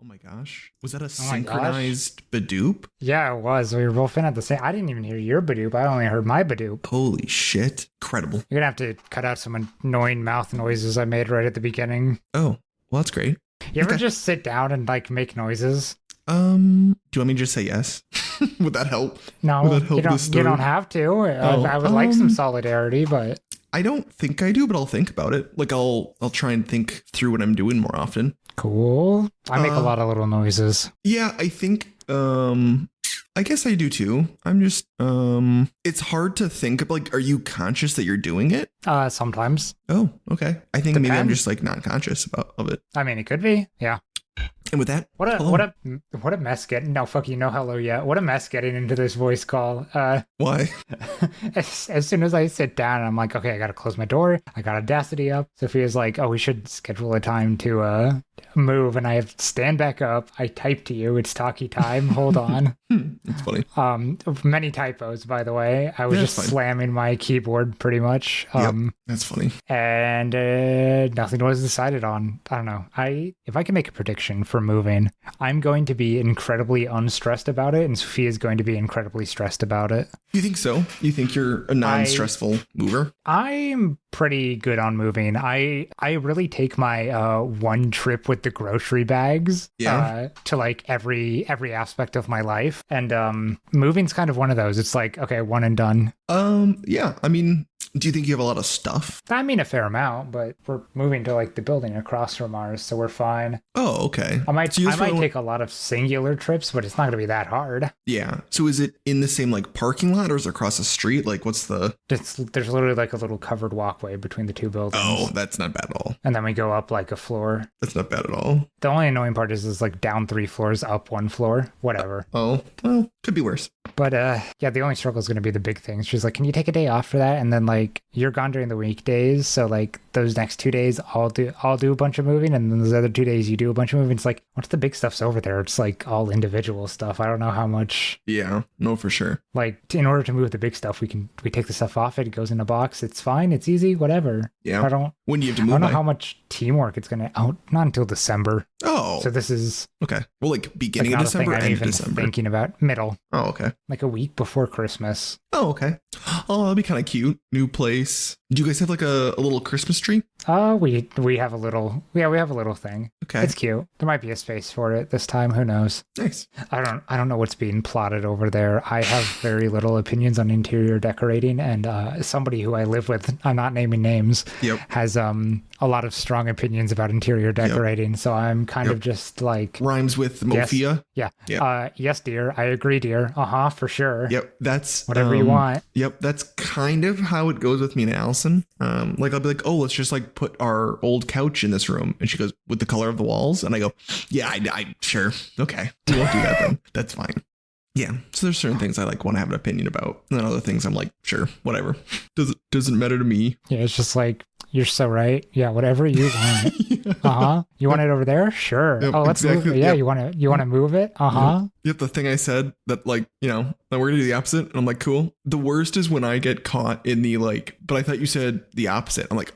Oh my gosh. Was that a Oh my gosh. synchronized Badoop? Yeah, it was. We were both in at the same. I didn't even hear your Badoop. I only heard my Badoop. Holy shit. Incredible. You're gonna have to cut out some annoying mouth noises I made right at the beginning. Oh, well, that's great. You ever Okay. just sit down and like make noises? Do you want me to just say yes? Would that help? No, Would that help you don't. this story? You don't have to. Oh, I would like some solidarity, but I don't think I do, but I'll think about it. Like I'll try and think through what I'm doing more often. cool. I make a lot of little noises. Yeah, I think I guess I do too. I'm just it's hard to think of, like, are you conscious that you're doing it? Sometimes. Oh, okay. I think maybe I'm Depends. just like not conscious of it. I mean, it could be. Yeah. And with that, What a hello. what a mess getting. No, fuck you. No hello yet. What a mess getting into this voice call. Why? As soon as I sit down, I'm like, okay, I gotta close my door. I got Audacity up. Sophia's like, oh, we should schedule a time to move, and I have to stand back up. I type to you. It's talkie time. Hold on. It's funny. Many typos, by the way. I was Yeah, just it's fine. slamming my keyboard pretty much. Yep, that's funny. And nothing was decided on. I don't know. If I can make a prediction for moving, I'm going to be incredibly unstressed about it, and Sophia's going to be incredibly stressed about it. You think so? You think you're a non-stressful mover? I'm pretty good on moving. I really take my one trip with the grocery bags to like every aspect of my life, and moving's kind of one of those. It's like, okay, one and done. Yeah. I mean, do you think you have a lot of stuff? I mean, a fair amount, but we're moving to like the building across from ours, so we're fine. Oh, okay. I might So you just wanna- take a lot of singular trips, but it's not going to be that hard. Yeah. So is it in the same like parking lot or is it across the street? Like what's the... There's literally like a little covered walkway between the two buildings. Oh, that's not bad at all. And then we go up like a floor. That's not bad at all. The only annoying part is like down 3 floors, up 1 floor, whatever. Oh, well, could be worse. But yeah, the only struggle is going to be the big things. She's like, can you take a day off for that? And then like you're gone during the weekdays, so like those next 2 days I'll do a bunch of moving, and then those other 2 days you do a bunch of moving. It's like, what's the big stuff's over there? It's like all individual stuff. I don't know how much. Yeah, no, for sure. Like in order to move the big stuff, we take the stuff off it. It goes in a box. It's fine. It's easy. Whatever. Yeah. I don't When do you have to I move don't know by? how much teamwork it's gonna out. Not until December. Oh, So this is okay. Well, like like beginning not of a thing December, I'm end of even December. thinking about. Middle, Oh, okay. like a week before Christmas. Oh, okay. Oh, that'll be kind of cute. New place. Do you guys have like a little Christmas tree? We have a little we have a little thing. Okay. It's cute. There might be a space for it this time. Who knows? Nice. I don't know what's being plotted over there. I have very little opinions on interior decorating, and somebody who I live with, I'm not naming names, Yep. has a lot of strong opinions about interior decorating. So I'm kind of just like, Rhymes with Yes. Mofia. yeah, Yeah. yes, dear, I agree, dear. For sure. Yep. That's Whatever you want. Yep. That's kind of how it goes with me and Allison. Like I'll be like, oh, let's just like put our old couch in this room. And she goes, with the color of the walls. And I go, yeah, I sure. Okay. We won't do that then. That's fine. Yeah. So there's certain things I like want to have an opinion about. And then other things I'm like, sure, whatever. Doesn't matter to me. Yeah, it's just like, you're so right. Yeah, whatever you want. You want it over there? Sure. Yep, Let's move exactly. it. Yeah, Yep. you want to move it? Yep, the thing I said that, like, you know, that we're gonna do the opposite. And I'm like, cool. The worst is when I get caught in the like, but I thought you said the opposite. I'm like,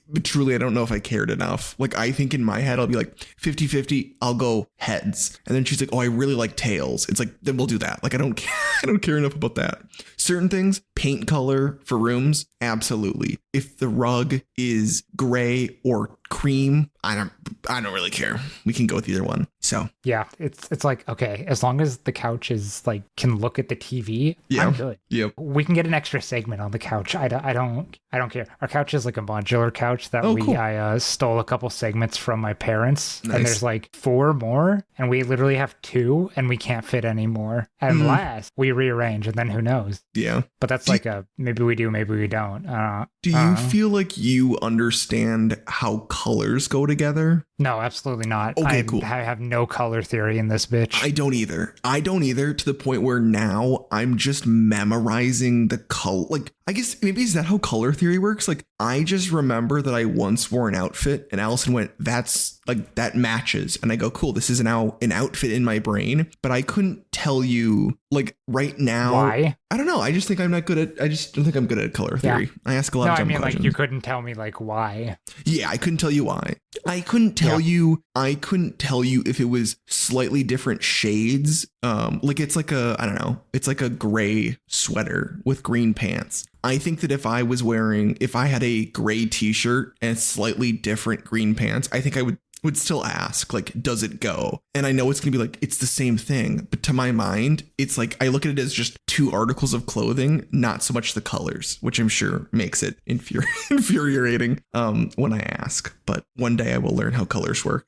but truly, I don't know if I cared enough. Like, I think in my head, I'll be like 50-50, I'll go heads. And then she's like, oh, I really like tails. It's like, then we'll do that. Like, I don't care. I don't care enough about that. Certain things, paint color for rooms, absolutely. If the rug is gray or cream, I don't really care. We can go with either one. So Yeah, it's like, okay, as long as the couch is like can look at the TV, Yeah. I'm good. yep. We can get an extra segment on the couch. I don't care. Our couch is like a modular couch that cool. I stole a couple segments from my parents, Nice. and there's like 4 more, and we literally have 2, and we can't fit any more unless we rearrange, and then who knows? Yeah. But that's like a maybe we do, maybe we don't. Do you feel like you understand how colors go together? No, absolutely not. Okay, cool. I have no color theory in this bitch. I don't either. To the point where now I'm just memorizing the color. Like, I guess maybe is that how color theory works? Like, I just remember that I once wore an outfit and Allison went, that's like, that matches. And I go, cool, this is now an outfit in my brain. But I couldn't tell you, like, right now. Why? I don't know. I just think I'm not good at, I just don't think I'm good at color theory. I ask a lot No, of I dumb mean, questions. like, you couldn't tell me, like, why. Yeah, I couldn't tell you why. I couldn't tell you if it it was slightly different shades. Like it's like a, I don't know, it's like a gray sweater with green pants. I think that if I had a gray t-shirt and slightly different green pants, I think I would still ask, like, does it go? And I know it's gonna be like, it's the same thing, but to my mind, it's like, I look at it as just two articles of clothing, not so much the colors, which I'm sure makes it infuriating when I ask. But one day I will learn how colors work.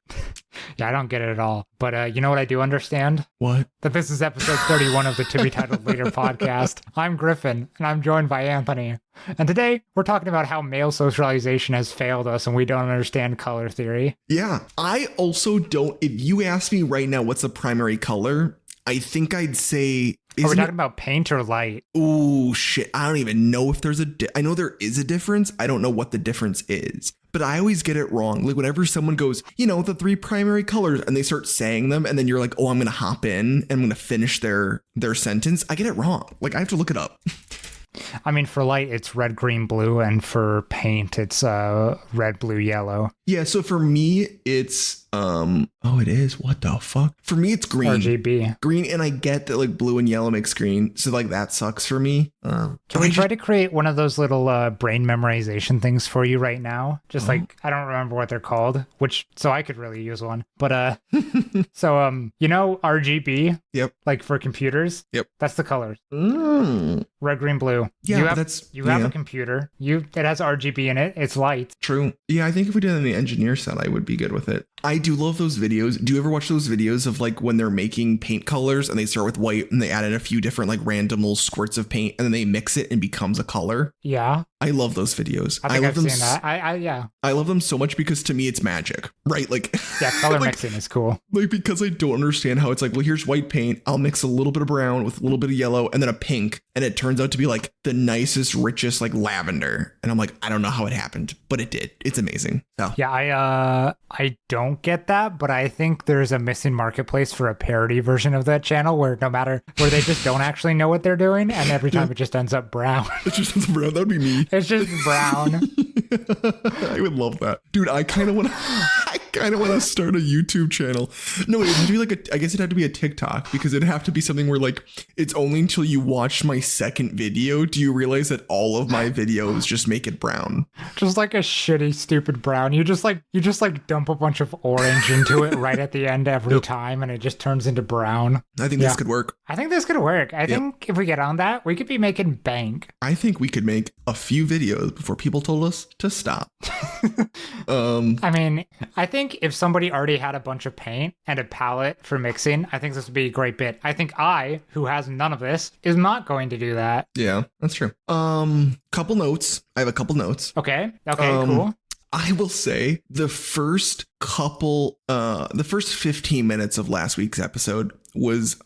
Yeah, I don't get it at all. But you know what I do understand? What? That this is episode 31 of the To Be Titled Later podcast. I'm Griffin, and I'm joined by Anthony. And today, we're talking about how male socialization has failed us and we don't understand color theory. Yeah, I also don't. If you ask me right now what's the primary color, I think I'd say... Are we talking about paint or light? Ooh, shit. I don't even know if there's I know there is a difference. I don't know what the difference is. But I always get it wrong. Like whenever someone goes, the 3 primary colors, and they start saying them, and then you're like, oh, I'm going to hop in and I'm going to finish their sentence. I get it wrong. Like I have to look it up. I mean, for light, it's red, green, blue. And for paint, it's red, blue, yellow. Yeah. So for me, it's it is. What the fuck? For me, it's green. RGB. Green, and I get that like blue and yellow makes green. So like that sucks for me. Can we try to create one of those little brain memorization things for you right now? Just like, I don't remember what they're called, so I could really use one. But so RGB? Yep. Like for computers? Yep. That's the colors. Mm. Red, green, blue. Yeah, you have a computer. It has RGB in it. It's light. True. Yeah, I think if we did it on the engineer side, I would be good with it. I do love those videos. Do you ever watch those videos of like when they're making paint colors and they start with white and they add in a few different like random little squirts of paint and then they mix it and becomes a color? Yeah. I love those videos. I think I've seen that. Yeah. I love them so much because to me it's magic, right? Like yeah, color mixing is cool. Like because I don't understand how it's like, well, here's white paint. I'll mix a little bit of brown with a little bit of yellow and then a pink, and it turns out to be like the nicest, richest like lavender. And I'm like, I don't know how it happened, but it did. It's amazing. So yeah, I don't get that, but I think there's a missing marketplace for a parody version of that channel where they just don't actually know what they're doing, and every time it just ends up brown. It just ends up brown. That would be me. It's just brown. I would love that, dude. I kind of want to start a YouTube channel. No, it'd have to be I guess it'd have to be a TikTok, because it'd have to be something where like it's only until you watch my second video do you realize that all of my videos just make it brown. Just like a shitty, stupid brown. You just dump a bunch of orange into it right at the end every time, and it just turns into brown. I think this could work. I think this could work. I think if we get on that, we could be making bank. I think we could make a few videos before people told us to stop. I mean, I think if somebody already had a bunch of paint and a palette for mixing, I think this would be a great bit. I think who has none of this, is not going to do that. Yeah, that's true. Couple notes. I have a couple notes. Okay, cool. I will say the first 15 minutes of last week's episode was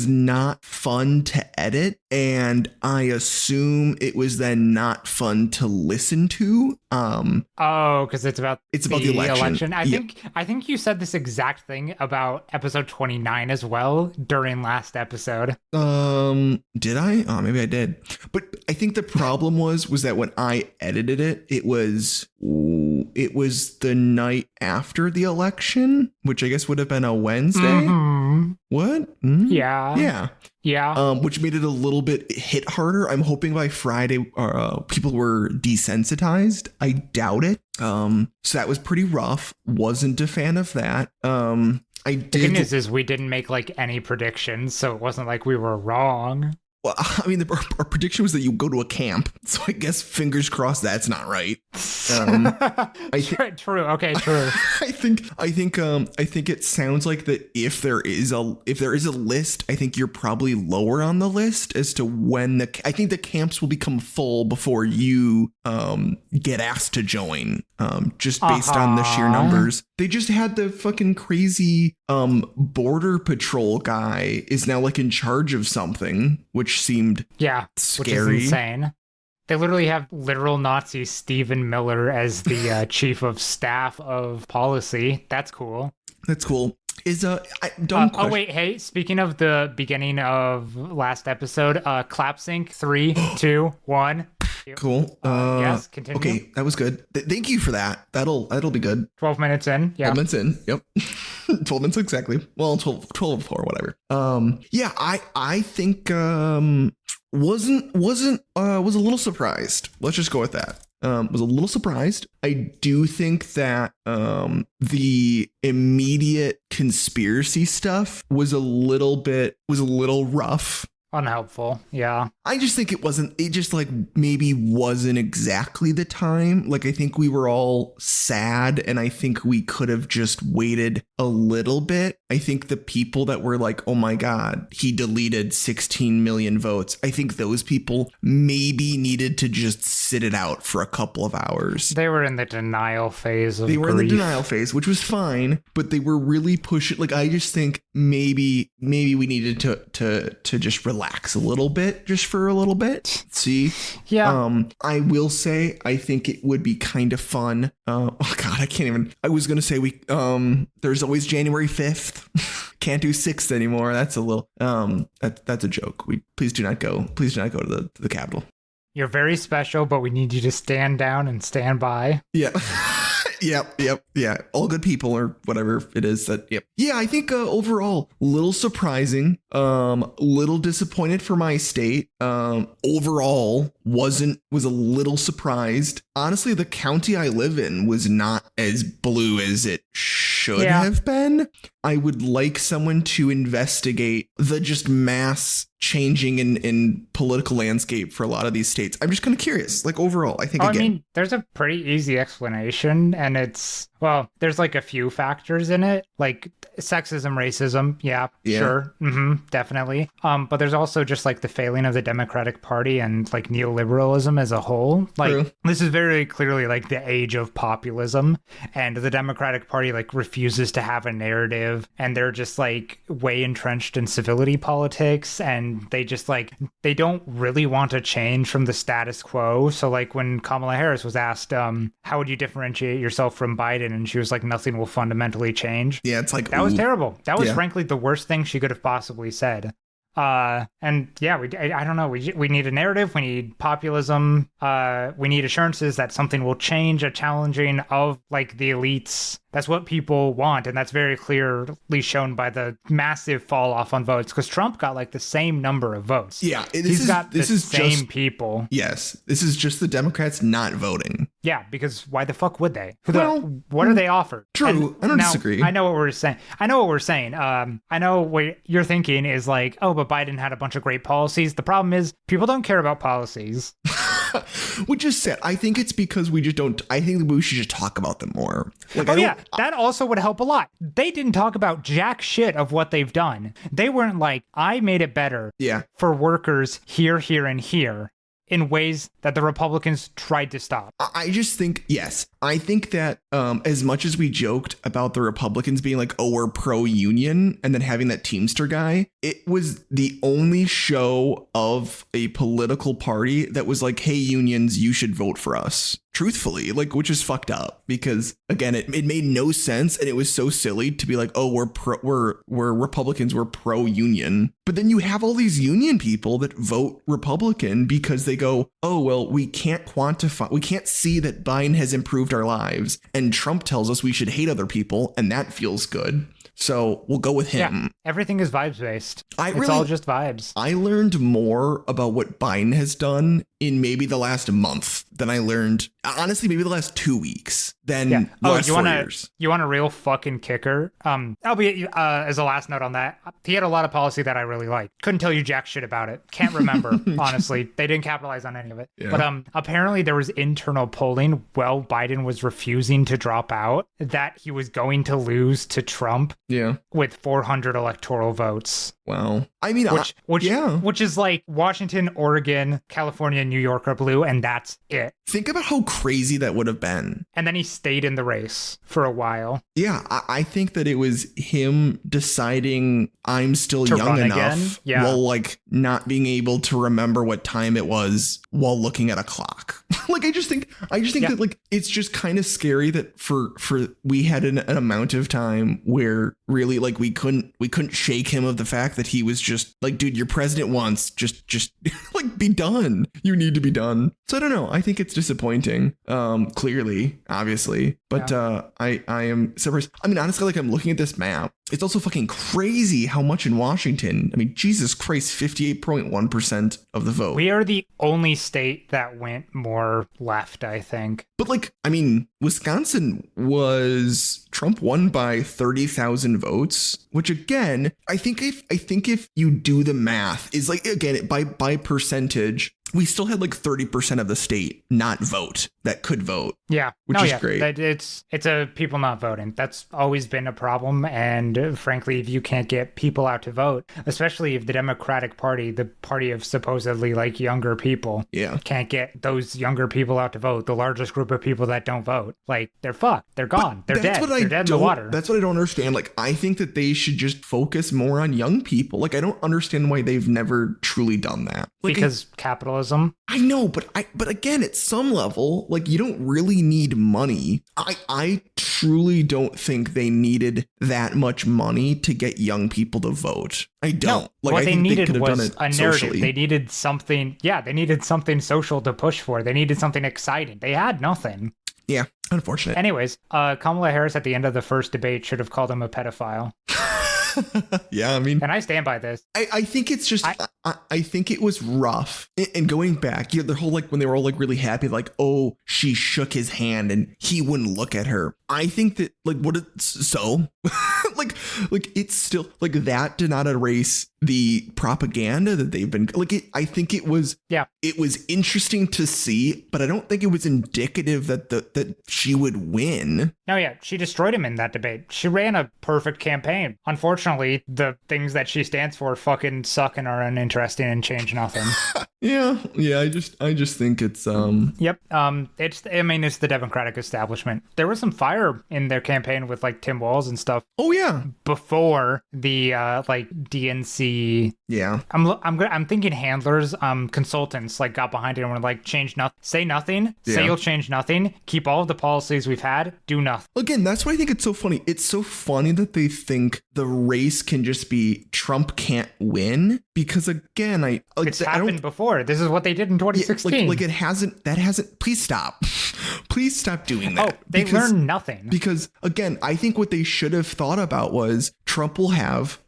not fun to edit, and I assume it was then not fun to listen to. Because it's about the election. I think you said this exact thing about episode 29 as well during last episode. Did I? Oh, maybe I did. But I think the problem was that when I edited it, it was the night after the election, which I guess would have been a Wednesday. Mm-hmm. What? Mm-hmm. Yeah. Which made it a little bit hit harder. I'm hoping by Friday, people were desensitized. I doubt it. So that was pretty rough. Wasn't a fan of that. The good news is we didn't make like any predictions, so it wasn't like we were wrong. Well, I mean, our prediction was that you go to a camp, so I guess fingers crossed that's not right. True. Okay, true. I think it sounds like that if there is a list, I think you're probably lower on the list as to when I think the camps will become full before you get asked to join. Just based on the sheer numbers. They just had the fucking crazy border patrol guy is now like in charge of something, which seemed scary. Which is insane. They literally have literal Nazi Stephen Miller as the chief of staff of policy. That's cool. Is wait, hey, speaking of the beginning of last episode, clap sync 3, 2, 1. Cool. Yes, continue. Okay, that was good. Thank you for that. That'll be good. 12 minutes in. Yeah. 12 minutes in. Yep. 12 minutes exactly. Well, 12 before, whatever. Yeah, I think was a little surprised. Let's just go with that. Was a little surprised. I do think that the immediate conspiracy stuff was a little rough. Unhelpful. Yeah. I just think it just like maybe wasn't exactly the time. Like, I think we were all sad, and I think we could have just waited a little bit. I think the people that were like, oh my God, he deleted 16 million votes. I think those people maybe needed to just sit it out for a couple of hours. They were in the denial phase of They were in the grief. denial phase, which was fine, but they were really pushing. Like, I just think maybe we needed to just relax a little bit, just for a little bit. See? Yeah. I will say, I think it would be kind of fun. Oh God, I can't even. I was gonna say there's always January 5th. Can't do 6th anymore. That's a little. That's a joke. Please do not go. Please do not go to the Capitol. You're very special, but we need you to stand down and stand by. Yeah. Yep. Yeah. All good people, or whatever it is that. Yep. Yeah. I think overall, little surprising. Little disappointed for my state. Overall, was a little surprised. Honestly, the county I live in was not as blue as it should have been. I would like someone to investigate the just mass changing in political landscape for a lot of these states. I'm just kind of curious, like, overall. I think, I mean, there's a pretty easy explanation, and there's like a few factors in it, like sexism, racism. Yeah. Sure. Definitely. But there's also just like the failing of the Democratic Party and like neoliberalism as a whole. Like, True. This is very clearly like the age of populism, and the Democratic Party like refuses to have a narrative, and they're just like way entrenched in civility politics, and they just like, they don't really want to change from the status quo. So like when Kamala Harris was asked, how would you differentiate yourself from Biden? And she was like, nothing will fundamentally change. Yeah, it's like, that was terrible. That was frankly the worst thing she could have possibly said. And yeah, I don't know. We need a narrative. We need populism. We need assurances that something will change, a challenging of like the elites. That's what people want. And that's very clearly shown by the massive fall off on votes, because Trump got like the same number of votes. Yeah. He's got the same people. Yes. This is just the Democrats not voting. Yeah, because why the fuck would they? What are they offered? True. I don't disagree. I know what we're saying. I know what you're thinking is like, oh, but Biden had a bunch of great policies. The problem is people don't care about policies. Which is sad. I think it's because we just don't. I think we should just talk about them more. Like, that also would help a lot. They didn't talk about jack shit of what they've done. They weren't like, I made it better for workers here, and here, in ways that the Republicans tried to stop. I just think, yes, I think that as much as we joked about the Republicans being like, oh, we're pro-union, and then having that Teamster guy, it was the only show of a political party that was like, hey, unions, you should vote for us. Truthfully, like, which is fucked up, because again, it made no sense, and it was so silly to be like, oh, we're Republicans, we're pro-union. But then you have all these union people that vote Republican because they go, oh, well, we can't see that Biden has improved our lives, and Trump tells us we should hate other people, and that feels good. So we'll go with him. Yeah, everything is vibes based. It's all just vibes. I learned more about what Biden has done in maybe the last month than I learned, honestly, maybe the last 2 weeks than the last 4 years. You want a real fucking kicker? I'll be as a last note on that. He had a lot of policy that I really liked. Couldn't tell you jack shit about it. Can't remember, honestly. They didn't capitalize on any of it. Yeah. But apparently there was internal polling while Biden was refusing to drop out that he was going to lose to Trump. Yeah. With 400 electoral votes. Wow. I mean, which is like Washington, Oregon, California, New York are blue, and that's it. Think about how crazy that would have been. And then he stayed in the race for a while. Yeah, I think that it was him deciding I'm still young enough while like not being able to remember what time it was while looking at a clock. Like, I just think that like it's just kind of scary that for we had an amount of time where really like we couldn't shake him of the fact that he was just like, dude, your president wants just like be done. You need to be done. So I don't know. I think it's disappointing. Clearly, obviously. But I am surprised. I mean, honestly, like I'm looking at this map. It's also fucking crazy how much in Washington. I mean, Jesus Christ, 58.1% of the vote. We are the only state that went more left, I think. But like, I mean, Wisconsin was Trump won by 30,000 votes, which again, I think if you do the math is like, again, by percentage, we still had like 30% of the state not vote that could vote. Yeah. Which is great. It's a people not voting. That's always been a problem. And frankly, if you can't get people out to vote, especially if the Democratic Party, the party of supposedly like younger people, can't get those younger people out to vote, the largest group of people that don't vote, like they're fucked. They're gone. They're dead. They're dead in the water. That's what I don't understand. Like, I think that they should just focus more on young people. Like, I don't understand why they've never truly done that. Like, because capitalism. I know, but again, at some level, like you don't really need money. I truly don't think they needed that much money to get young people to vote. I don't. No, like what I they think needed they could have done was it a narrative. socially. They needed something. Yeah, they needed something social to push for. They needed something exciting. They had nothing. Yeah, unfortunate. Anyways, Kamala Harris at the end of the first debate should have called him a pedophile. Yeah, I mean, and I stand by this. I think it's just I think it was rough. And going back, the whole like when they were all like really happy, like, oh, she shook his hand and he wouldn't look at her. I think that like what it's so like it's still like that did not erase the propaganda that they've been like I think it was interesting to see, but I don't think it was indicative that she would win. No, yeah, she destroyed him in that debate. She ran a perfect campaign. Unfortunately, the things that she stands for fucking suck and are uninteresting and change nothing. Yeah, I just think it's Yep. It's the Democratic establishment. There was some fire in their campaign with like Tim Walz and stuff. Oh yeah. Before the like DNC. Yeah. I'm thinking handlers, consultants like got behind it and were like, change nothing, say nothing, say you'll change nothing, keep all of the policies we've had, do nothing. Again, that's why I think it's so funny. It's so funny that they think the race can just be Trump can't win, because again, it's happened before. This is what they did in 2016. Like it hasn't. Please stop. Please stop doing that. Oh, they learned nothing. Because again, I think what they should have thought about was Trump will have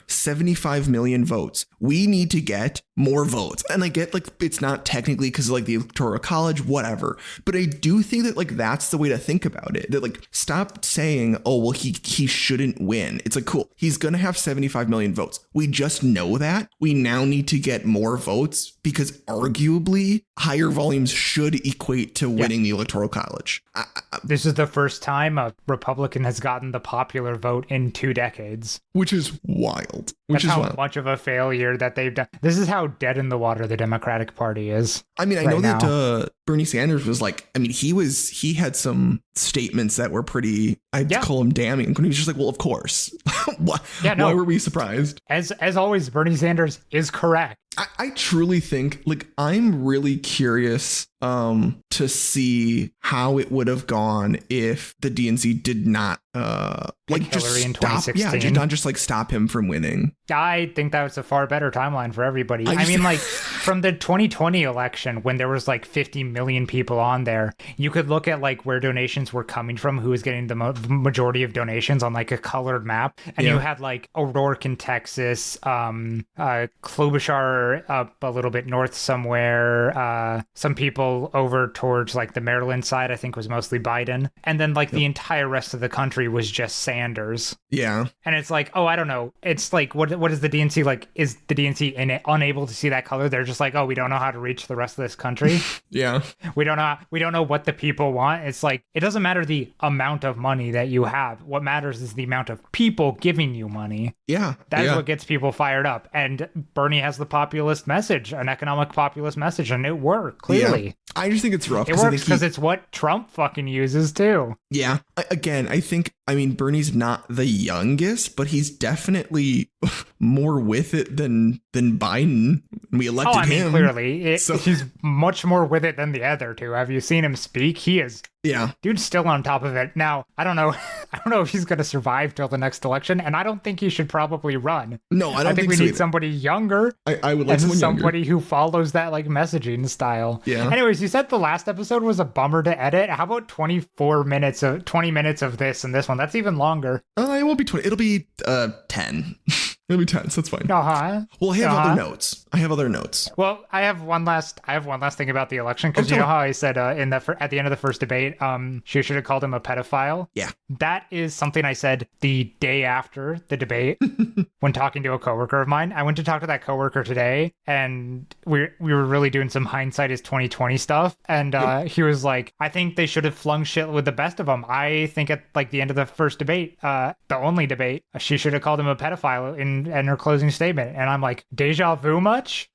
75 million votes. We need to get more votes. And I get like it's not technically because of like the Electoral College, whatever. But I do think that like that's the way to think about it. That like stop saying, oh, well, he shouldn't win. It's like, cool. He's going to have 75 million votes. We just know that. We now need to get more votes because arguably higher volumes should equate to winning the Electoral College. This is the first time a Republican has gotten the popular vote in 2 decades. Which is wild. That's how much of a failure that they've done. This is how dead in the water the Democratic Party is. I mean, I know that Bernie Sanders was like, I mean, he had some statements that were pretty, I'd call him damning. When he was just like, well, of course. Why were we surprised? As always, Bernie Sanders is correct. I truly think, like, I'm really curious to see how it would have gone if the DNC did not Hillary in 2016. Yeah, did not just like stop him from winning. I think that was a far better timeline for everybody. I mean, like from the 2020 election, when there was like 50 million people on there, you could look at like where donations were coming from, who was getting the majority of donations on like a colored map, and you had like O'Rourke in Texas, Klobuchar up a little bit north somewhere, some people over towards like the Maryland side, I think was mostly Biden, and then like the entire rest of the country was just Sanders. Yeah. And it's like, oh, I don't know. It's like, what is the DNC like? Is the DNC unable to see that color? They're just like, oh, we don't know how to reach the rest of this country. Yeah. We don't know what the people want. It's like, it doesn't matter the amount of money that you have. What matters is the amount of people giving you money. Yeah. That is what gets people fired up. And Bernie has the populist message, an economic populist message, and it worked, clearly. Yeah. I just think it's rough. It works because it's what Trump fucking uses too. Yeah. I mean, Bernie's not the youngest, but he's definitely more with it than Biden. We elected him. Clearly, So- he's much more with it than the other two. Have you seen him speak? He is. Yeah. Dude's still on top of it. Now, I don't know. I don't know if he's going to survive till the next election, and I don't think he should probably run. No, I don't think we so need either. somebody younger. I would like and someone somebody younger. who follows that like messaging style. Yeah. Anyways, you said the last episode was a bummer to edit. How about 20 minutes of this and this one? That's even longer. It won't be 20. It'll be 10. It'll be 10, so that's fine. Uh-huh. Well, I have other notes. Well, I have one last thing about the election, because you know how I said at the end of the first debate, she should have called him a pedophile. Yeah. That is something I said the day after the debate when talking to a coworker of mine. I went to talk to that coworker today, and we were really doing some hindsight is 2020 stuff. And he was like, I think they should have flung shit with the best of them. I think at like the end of the first debate, the only debate, she should have called him a pedophile in her closing statement. And I'm like, deja vu much?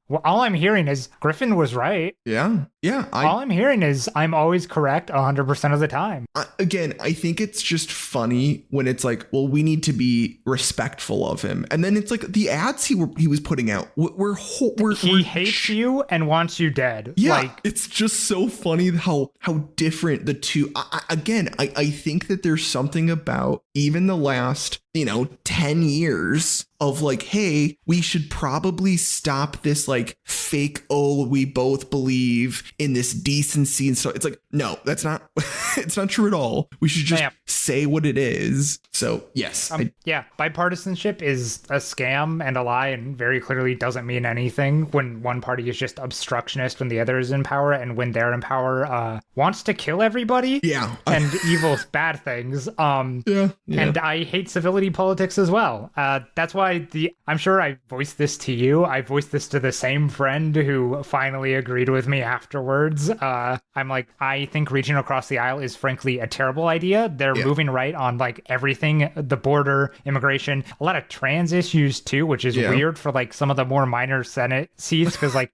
Well, all I'm hearing is Griffin was right. Yeah. All I'm hearing is I'm always correct 100% of the time. Again, I think it's just funny when it's like, well, we need to be respectful of him, and then it's like the ads he was putting out He hates you and wants you dead. Yeah, Like, it's just so funny how different the two. I think that there's something about even the last 10 years of like, hey, we should probably stop this like fake, oh, we both believe in this decency and stuff. It's like, no, that's not it's not true at all. We should just say what it is. So yes. Bipartisanship is a scam and a lie, and very clearly doesn't mean anything when one party is just obstructionist when the other is in power, and when they're in power wants to kill everybody. Yeah. And evil bad things. Yeah. And I hate civility politics as well. That's why I'm sure I voiced this to you. I voiced this to the same friend who finally agreed with me afterwards. I'm like, I think reaching across the aisle is frankly a terrible idea. They're moving right on like everything, the border, immigration, a lot of trans issues too, which is weird for like some of the more minor Senate seats. Cause like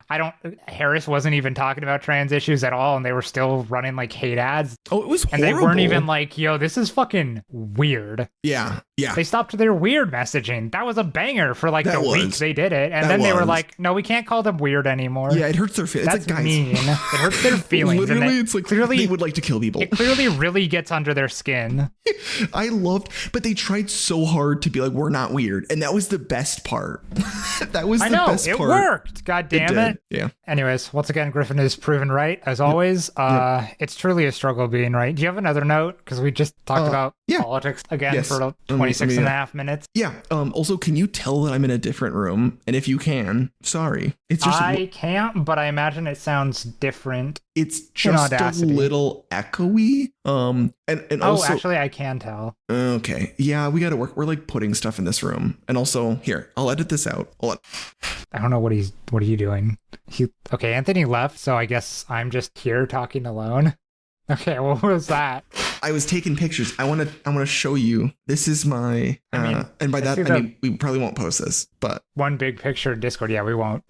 Harris wasn't even talking about trans issues at all. And they were still running like hate ads. Oh, it was horrible. And they weren't even like, yo, this is fucking weird. Yeah. They stopped their weird messaging. That was a banger for like the week they did it. And then they were like, no, we can't call them weird anymore. Yeah, it hurts their feelings. That's like, guys, mean. It hurts their feelings. Literally, it's like clearly they would like to kill people. It clearly really gets under their skin. But they tried so hard to be like, we're not weird. And that was the best part. That was the best part. It worked. God damn it. Yeah. Anyways, once again, Griffin is proven right, as always. It's truly a struggle being right. Do you have another note? Because we just talked about politics again for 26 and a half minutes. Yeah. Also, can you tell that I'm in a different room? And if you can, sorry. It's just I can't, but I imagine it sounds different. It's just a little echoey. And also, actually, I can tell. Okay. Yeah, we got to work. We're like putting stuff in this room. And also, here, I'll edit this out. I don't know what are you doing? Okay, Anthony left, so I guess I'm just here talking alone. Okay, what was that? I was taking pictures. I want to show you. This is my and by that I mean we probably won't post this, but one big picture in Discord. Yeah, we won't.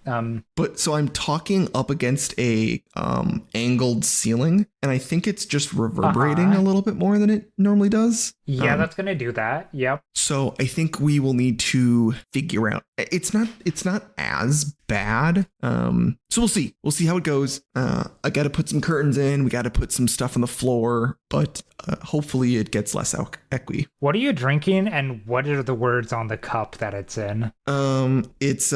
But so I'm talking up against a angled ceiling, and I think it's just reverberating a little bit more than it normally does. Yeah, that's gonna do that. Yep. So I think we will need to figure out. It's not as bad. So we'll see. We'll see how it goes. I got to put some curtains in. We got to put some stuff on the floor, but hopefully it gets less equi. What are you drinking, and what are the words on the cup that it's in? It's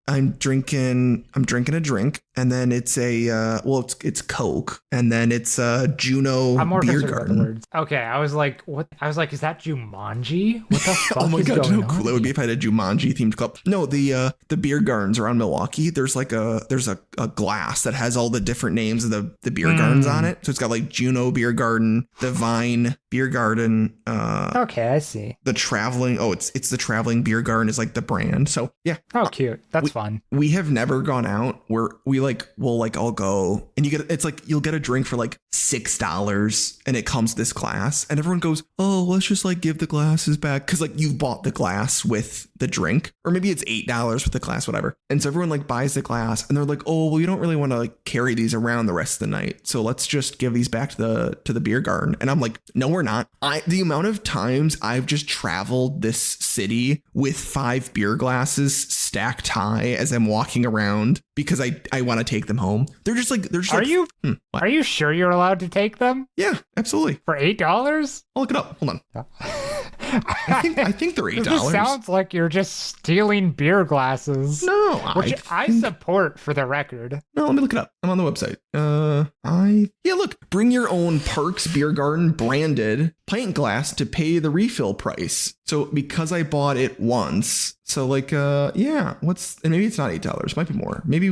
I'm drinking a drink, and then it's it's Coke, and then it's Juno Beer Garden. Words. Okay, I was like, what? I was like, is that Jumanji? What the fuck? Oh my god, going how cool that would be if I had a Jumanji themed club. No, the beer gardens around Milwaukee. There's a glass that has all the different names of the beer gardens on it. So it's got like Juno Beer Garden, the Vine Beer Garden. Okay, I see. The traveling. Oh, it's the Traveling Beer Garden is like the brand. So yeah. Oh, cute. That's fun. We have never gone out where we'll all go and you'll get a drink for like $6 and it comes this glass, and everyone goes, oh, let's just like give the glasses back because like you've bought the glass with the drink, or maybe it's $8 with the glass, whatever. And so everyone like buys the glass and they're like, oh, well, you don't really want to like carry these around the rest of the night, so let's just give these back to the beer garden. And I'm like, no, we're not. The amount of times I've just traveled this city with 5 beer glasses stacked high as I'm walking around because I want to take them home. They're just like, Are you sure you're allowed to take them? Yeah, absolutely. For $8? I'll look it up. Hold on. I think they're $8. This sounds like you're just stealing beer glasses. No, which I support, for the record. No, let me look it up. I'm on the website. Look, bring your own Parks Beer Garden branded pint glass to pay the refill price. So because I bought it once, so like and maybe it's not $8, might be more. Maybe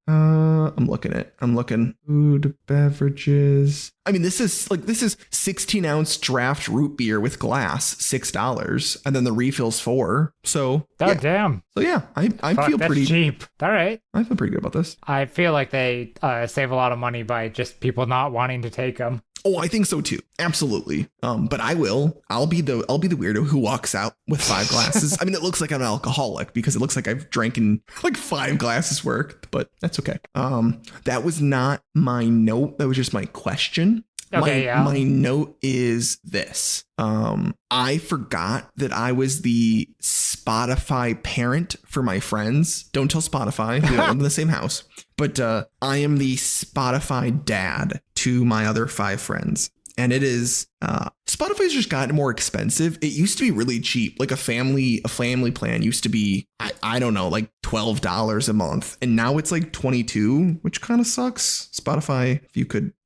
I'm looking food, beverages. I mean, this is 16-ounce draft root beer with glass, $6, and then the refill's $4. So damn. So yeah, I feel pretty cheap. All right. I feel pretty good about this. I feel like they save a lot of money by just people not wanting to take them. Oh, I think so too. Absolutely. But I'll be the weirdo who walks out with 5 glasses. I mean, it looks like I'm an alcoholic because it looks like I've drank in like 5 glasses worth, but that's okay. That was not my note. That was just my question. Okay, my note is this. I forgot that I was the Spotify parent for my friends. Don't tell Spotify. We don't live in the same house. But I am the Spotify dad to my other 5 friends. And it is Spotify's just gotten more expensive. It used to be really cheap. Like a family plan used to be, I don't know, like $12 a month. And now it's like $22, which kind of sucks. Spotify,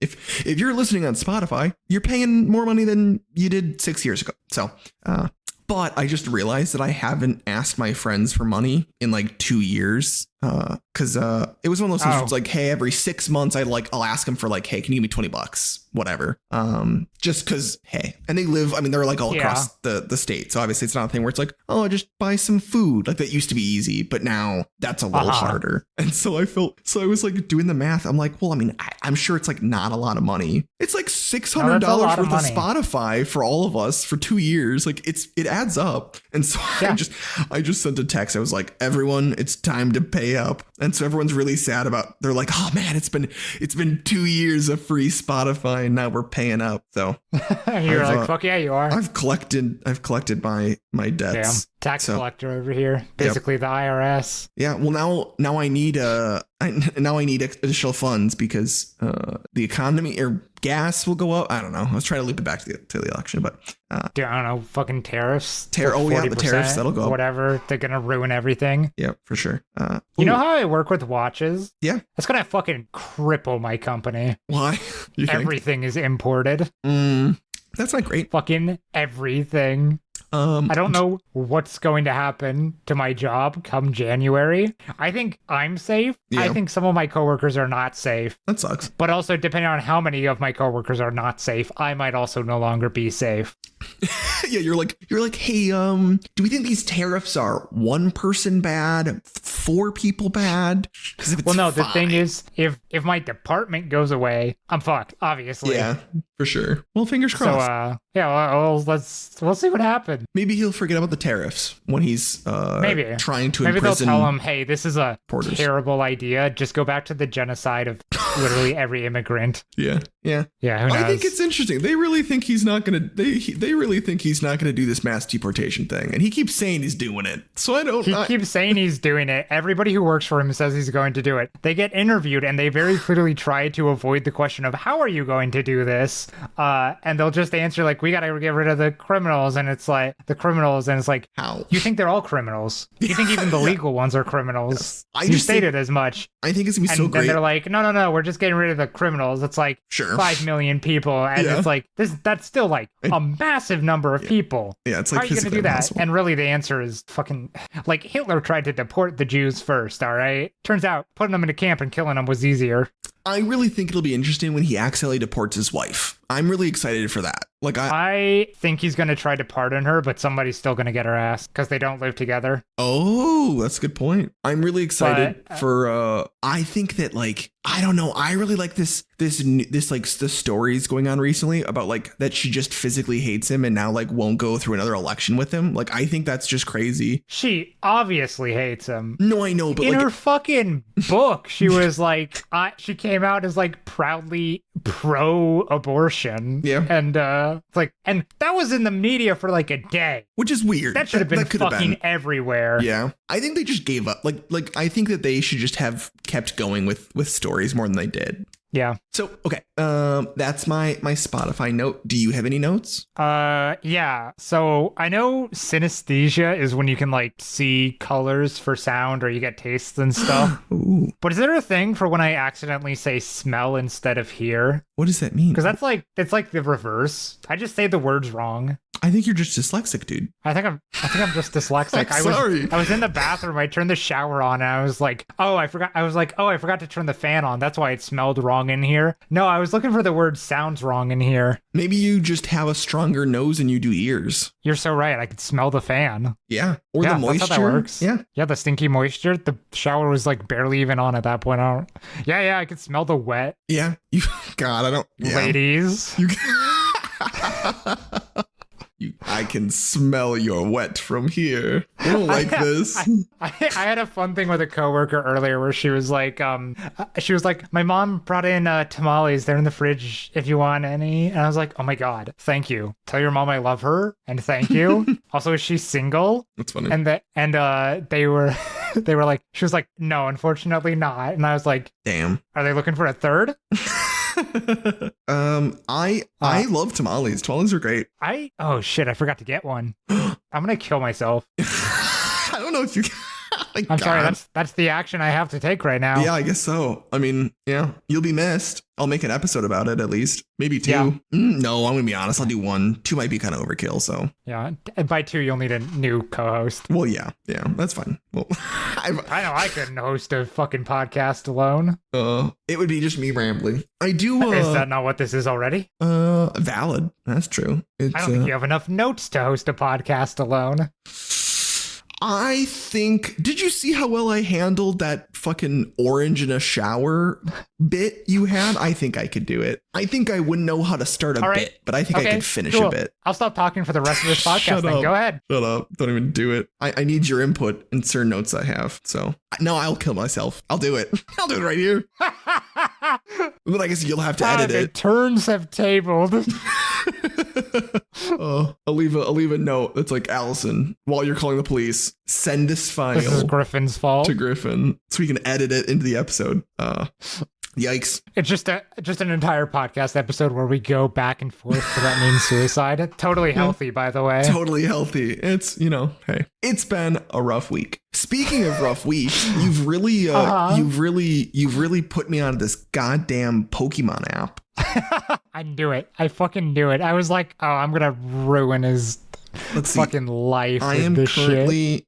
if you're listening on Spotify, you're paying more money than you did 6 years ago. So, but I just realized that I haven't asked my friends for money in like 2 years. Cause it was one of those things where it's like, hey, every 6 months I'll ask them for like, hey, can you give me $20? Whatever. Just cause, hey, and they're like all across the state. So obviously it's not a thing where it's like, oh, just buy some food. Like that used to be easy, but now that's a little harder. And so I was like doing the math. I'm like, well, I mean, I'm sure it's like not a lot of money. It's like $600 worth of Spotify for all of us for 2 years. Like it adds up. And so I just sent a text. I was like, everyone, it's time to pay up. And so everyone's really sad they're like, oh man, it's been 2 years of free Spotify and now we're paying up. So you're like, fuck yeah, you are. I've collected my debts. Damn. Tax collector over here, basically the IRS. Yeah, well now I need additional funds because the economy or gas will go up. I don't know. I was trying to loop it back to the election, but dude, I don't know, fucking tariffs. The tariffs that'll go up. Whatever, they're gonna ruin everything. Yeah, for sure. You know how I work with watches? Yeah, that's gonna fucking cripple my company. Why? Everything is imported. That's not great. Fucking everything. I don't know what's going to happen to my job come January. I think I'm safe. Yeah. I think some of my coworkers are not safe. That sucks. But also, depending on how many of my coworkers are not safe, I might also no longer be safe. Yeah, you're like, hey, do we think these tariffs are 1 person bad, 4 people bad? The thing is, if my department goes away, I'm fucked, obviously. Yeah, for sure. Well, fingers crossed. So, we'll see what happens. Maybe he'll forget about the tariffs when he's trying to Maybe imprison. They'll tell him, hey, this is a porters. Terrible idea. Just go back to the genocide of literally every immigrant. Yeah. Who knows? I think it's interesting. They really think he's not gonna. They really think he's not gonna do this mass deportation thing, and he keeps saying he's doing it. So I don't. He keeps saying he's doing it. Everybody who works for him says he's going to do it. They get interviewed, and they very clearly try to avoid the question of how are you going to do this, and they'll just answer like, we gotta get rid of the criminals, and it's like it's like, how? You think they're all criminals? You think even the legal ones are criminals? Yes. You stated as much. I think it's gonna be so great. And they're like, no, we're just getting rid of the criminals. It's like 5 million people, and it's like that's still like a massive number of people. Yeah, it's like, how are you gonna do that? And really, the answer is fucking like Hitler tried to deport the Jews first. All right, turns out putting them in a camp and killing them was easier. I really think it'll be interesting when he accidentally deports his wife. I'm really excited for that. Like I think he's going to try to pardon her, but somebody's still going to get her ass because they don't live together. Oh, that's a good point. I'm really excited for I think that like I don't know. I really like this like the stories going on recently about like that she just physically hates him and now like won't go through another election with him. Like I think that's just crazy. She obviously hates him. No, I know, but in like, her fucking book, she was like she came out as like proudly pro-abortion. Yeah. And and that was in the media for like a day. Which is weird. That should have been fucking everywhere. Yeah. I think they just gave up. Like I think that they should just have kept going with stories more than they did. Yeah. So, okay. That's my Spotify note. Do you have any notes? Yeah. So I know synesthesia is when you can like see colors for sound or you get tastes and stuff. Ooh. But is there a thing for when I accidentally say smell instead of hear? What does that mean? Because it's like the reverse. I just say the words wrong. I think you're just dyslexic, dude. I think I'm just dyslexic. Sorry. I was in the bathroom. I turned the shower on and I was like, I forgot to turn the fan on. That's why it smelled wrong in here. No, I was looking for the word sounds wrong in here. Maybe you just have a stronger nose than you do ears. You're so right. I could smell the fan. Yeah. Or the moisture. That's how that works. Yeah. Yeah, the stinky moisture. The shower was like barely even on at that point. I could smell the wet. Yeah. God, I don't. Yeah. Ladies. I can smell your wet from here. I don't like this. I had a fun thing with a coworker earlier where she was like, my mom brought in tamales. They're in the fridge if you want any. And I was like, oh my God, thank you. Tell your mom I love her and thank you. Also, is she single? That's funny. And they were like, she was like, no, unfortunately not. And I was like, damn. Are they looking for a third? I love tamales. Tamales are great. Oh shit, I forgot to get one. I'm gonna kill myself. I don't know if you can. I'm sorry, that's the action I have to take right now. Yeah, I guess so. I mean, yeah, you'll be missed. I'll make an episode about it at least. Maybe 2. Yeah. No, I'm gonna be honest. I'll do 1. 2 might be kind of overkill. So yeah, and by 2 you'll need a new co-host. Well, yeah, that's fine. Well, I know I couldn't host a fucking podcast alone. It would be just me rambling. I do. Is that not what this is already? Valid. That's true. I don't think you have enough notes to host a podcast alone. I think, did you see how well I handled that fucking orange in a shower bit you had? I think I could do it. I think I wouldn't know how to start a bit, but I think I could finish a bit. I'll stop talking for the rest of this podcast then. Go ahead. Shut up. Don't even do it. I need your input in certain notes I have. So, no, I'll kill myself. I'll do it. I'll do it right here. But I guess you'll have to edit it. The turns have tabled. I'll leave a note that's like, Allison, while you're calling the police, send this file. This is Griffin's fault. To Griffin, so we can edit it into the episode. Yikes. It's just an entire podcast episode where we go back and forth threatening suicide. Totally healthy, by the way. Totally healthy. It's, hey, it's been a rough week. Speaking of rough weeks, you've really put me onto this goddamn Pokemon app. I knew it. I fucking knew it. I was like, oh, I'm gonna ruin his fucking life. I am currently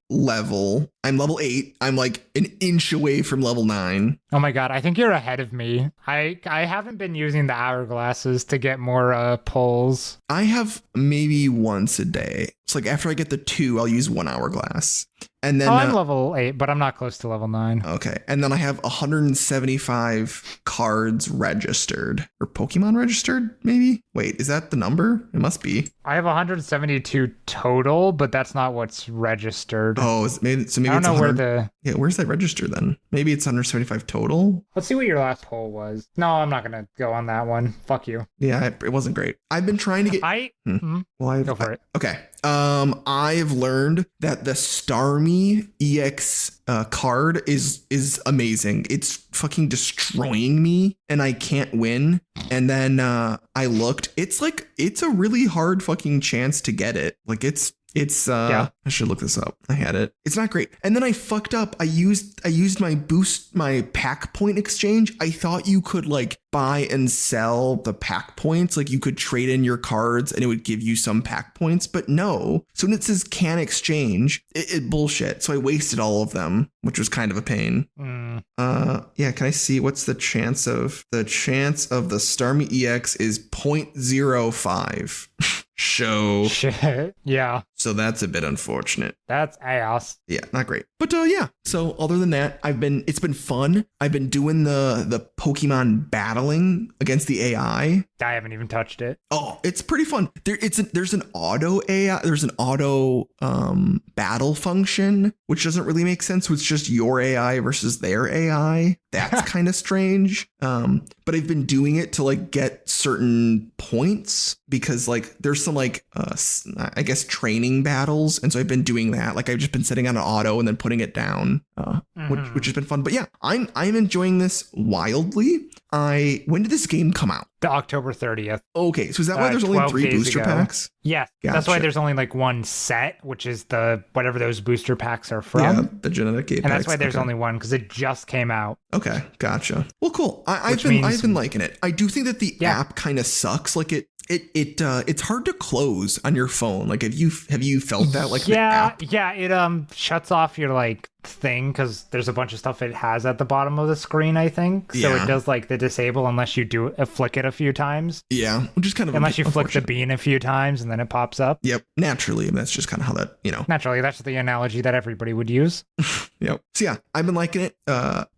I'm level 8. I'm like an inch away from level 9. Oh my God, I think you're ahead of me. I haven't been using the hourglasses to get more pulls. I have maybe once a day. It's like after I get the 2, I'll use 1 hourglass. And then I'm level 8, but I'm not close to level 9. Okay. And then I have 175 cards registered, or Pokemon registered, maybe? Wait, is that the number? It must be. I have 172 total, but that's not what's registered. Oh, maybe I don't know where the... Yeah, where's that register then? Maybe it's 175 total? Let's see what your last poll was. No, I'm not going to go on that one. Fuck you. Yeah, it wasn't great. I've been trying to get... Go for it. Okay. I've learned that the Starmie EX card is amazing. It's fucking destroying me and I can't win. And then I looked. It's a really hard fucking chance to get it. Like it's I should look this up. I had it. It's not great. And then I fucked up. I used my pack point exchange. I thought you could like buy and sell the pack points. Like you could trade in your cards and it would give you some pack points, but no. So when it says can exchange, it bullshit. So I wasted all of them, which was kind of a pain. Yeah, can I see what's the chance of the Starmie EX is 0.05. Show. Shit. Yeah. So that's a bit unfortunate. That's ass. Yeah, not great. But yeah. So other than that, it's been fun. I've been doing the Pokemon battling against the AI. I haven't even touched it. Oh, it's pretty fun. There's an auto AI. There's an auto battle function, which doesn't really make sense. So it's just your AI versus their AI. That's kind of strange. But I've been doing it to like get certain points because like there's some like I guess training battles, and so I've been doing that. Like I've just been sitting on an auto and then putting it down, which has been fun. But yeah, I'm enjoying this wildly. When did this game come out? The October 30th. Okay, so is that why there's only 3 booster packs? Yes, gotcha. That's why there's only like one set, which is the whatever those booster packs are from. Yeah, the genetic Apex. And that's why there's only one, because it just came out. Okay, gotcha. Well, cool. I've been liking it. I do think that the app kind of sucks. Like it's hard to close on your phone. Like have you felt that? Like it shuts off your like thing because there's a bunch of stuff it has at the bottom of the screen, I think. So it does like the disable unless you do flick it a few times. Yeah, which is kind of unless you flick the bean a few times and then it pops up. Yep, naturally. And that's just kind of how that, Naturally, that's the analogy that everybody would use. Yep. So yeah, I've been liking it.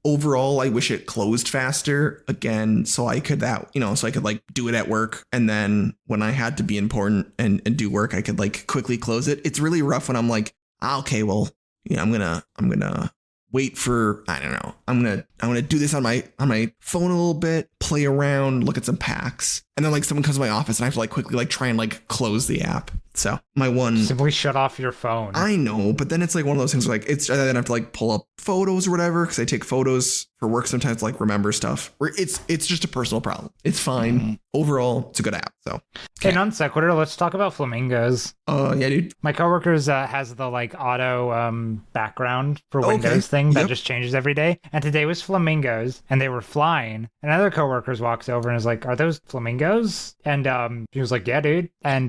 Overall, I wish it closed faster again, so I could like do it at work, and then when I had to be important and do work, I could like quickly close it. It's really rough when I'm like, okay, well, I'm gonna wait for, I don't know, I'm gonna do this on my phone a little bit, play around, look at some packs, and then like someone comes to my office and I have to like quickly like try and like close the app. So my one simply shut off your phone. I know, but then it's like one of those things where like I then have to like pull up photos or whatever because I take photos for work sometimes to like remember stuff. Where it's just a personal problem. It's fine. Mm-hmm. Overall, it's a good app. So okay, non sequitur. Let's talk about Flamingos. Yeah, dude. My coworkers has the like auto background for Windows thing that just changes every day. And today was Flamingos, and they were flying. And another coworker walks over and is like, "Are those Flamingos?" And he was like, "Yeah, dude." And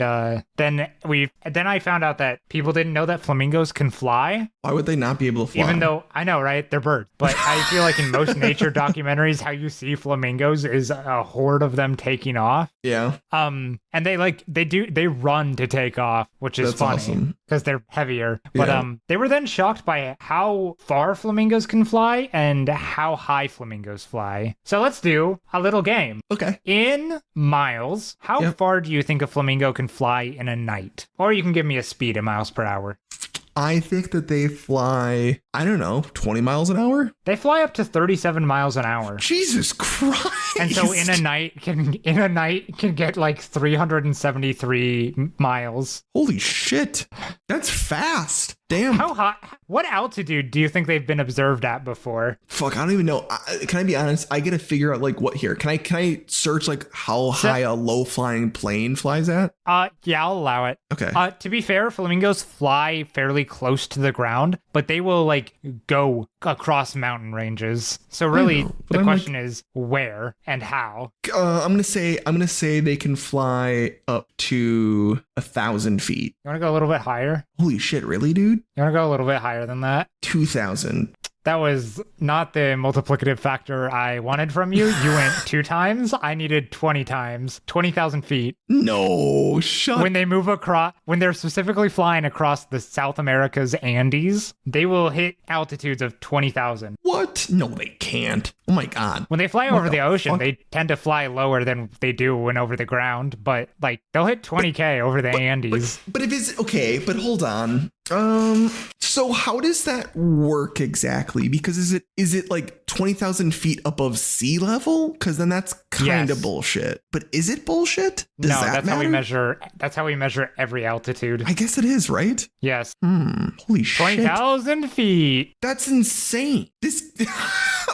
then I found out that people didn't know that flamingos can fly. Why would they not be able to fly? Even though I know, right? They're birds. But I feel like in most nature documentaries, how you see flamingos is a horde of them taking off. Yeah. And they run to take off, which is funny because they're heavier. But they were then shocked by how far flamingos can fly and how high flamingos fly. So let's do a little game. Okay. In miles, how far do you think a flamingo can fly in a night? Or you can give me a speed in miles per hour. I think that they fly, I don't know, 20 miles an hour? They fly up to 37 miles an hour. Jesus Christ. And so in a night can get like 373 miles. Holy shit. That's fast. Damn. How high? What altitude do you think they've been observed at before? Fuck, I don't even know. Can I be honest? I gotta figure out like what here. Can I search like how high a low flying plane flies at? Yeah, I'll allow it. Okay. To be fair, flamingos fly fairly close to the ground, but they will like go across mountain ranges. So really, the question is where and how. I'm gonna say they can fly up to 1,000 feet. You want to go a little bit higher? Holy shit, really, dude? You want to go a little bit higher than that? 2,000. That was not the multiplicative factor I wanted from you. You went 2 times. I needed 20 times. 20,000 feet. No, shut. When they move across, when they're specifically flying across the South America's Andes, they will hit altitudes of 20,000. What? No, they can't. Oh my God. When they fly over the ocean, they tend to fly lower than they do when over the ground, but like they'll hit 20K over the Andes. But if it's okay, but hold on. So how does that work exactly? Because is it like 20,000 feet above sea level? Because then that's kind of bullshit. But is it bullshit? Does no, that that's matter? how we measure. That's how we measure every altitude. I guess it is, right? Yes. Holy shit. 20,000 feet. That's insane. This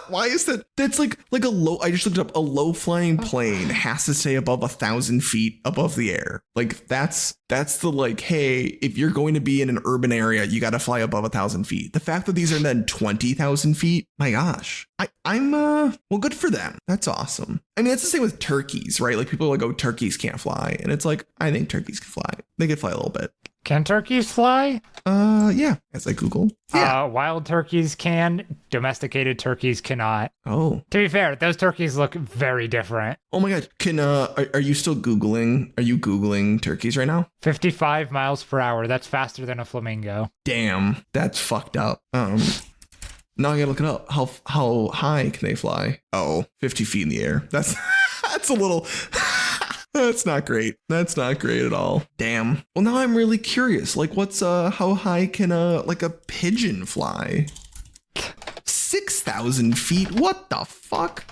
why is that? That's like a low. I just looked up a low flying plane has to stay above 1,000 feet above the air. Like that's the like, hey, if you're going to be in an urban area, you got to fly above 1,000 feet. The fact that these are then 20,000 feet, my gosh, I'm well, good for them. That's awesome. I mean, that's the same with turkeys, right? Like people are like, oh, turkeys can't fly, and it's like, I think turkeys can fly. They can fly a little bit. Can turkeys fly? Yeah. As I Google. Yeah. Wild turkeys can. Domesticated turkeys cannot. Oh. To be fair, those turkeys look very different. Oh my God. Can are you still Googling? Are you Googling turkeys right now? 55 miles per hour. That's faster than a flamingo. Damn. That's fucked up. Now I gotta look it up. How high can they fly? Oh, 50 feet in the air. That's a little. That's not great. That's not great at all. Damn. Well, now I'm really curious. Like, what's how high can a pigeon fly? 6,000 feet. What the fuck?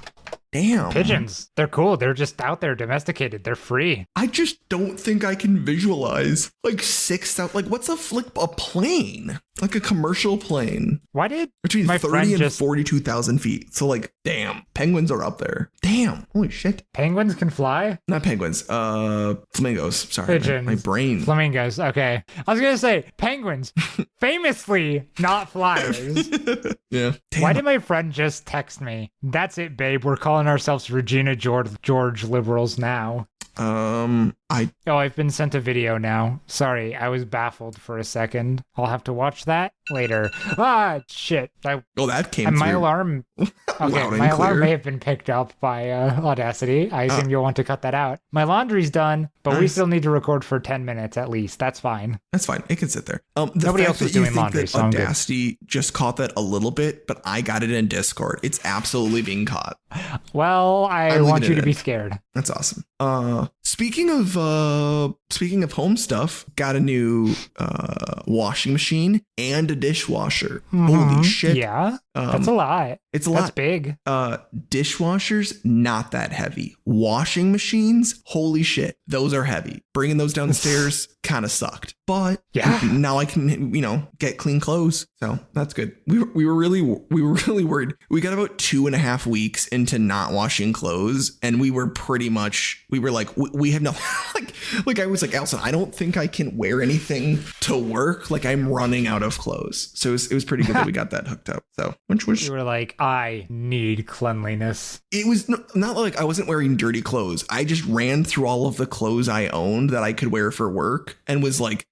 Damn. Pigeons. They're cool. They're just out there domesticated. They're free. I just don't think I can visualize like 6,000. Like, what's a plane? Like a commercial plane. Why did between my 30 and 42,000 feet? So like, damn, penguins are up there. Damn, holy shit. Penguins can fly? Not penguins. Flamingos. Sorry, Pigeons. my brain. Flamingos. Okay, I was gonna say penguins, famously not flyers. Yeah. Damn. Why did my friend just text me? That's it, babe. We're calling ourselves Regina George liberals now. I've been sent a video now. Sorry, I was baffled for a second. I'll have to watch that later. Ah, shit. That came and my through. Alarm. Okay, my alarm may have been picked up by Audacity. I assume you'll want to cut that out. My laundry's done, but we still need to record for 10 minutes at least. That's fine. That's fine. It can sit there. Nobody else is doing laundry, that so I'm good. Audacity just caught that a little bit, but I got it in Discord. It's absolutely being caught. Well, I want you to be scared. That's awesome. Speaking of home stuff, got a new washing machine and a dishwasher. Holy shit. Yeah. That's a lot. It's a lot. That's big. Dishwashers, not that heavy. Washing machines, holy shit. Those are heavy. Bringing those down the stairs kind of sucked. But yeah, now I can, get clean clothes. So that's good. We were really worried. We got about 2.5 weeks into not washing clothes. And we were like, we have nothing. like I was like, Allison, I don't think I can wear anything to work. Like I'm running out of clothes. So it was pretty good that we got that hooked up. So you were like, I need cleanliness. It was not like I wasn't wearing dirty clothes. I just ran through all of the clothes I owned that I could wear for work and was like,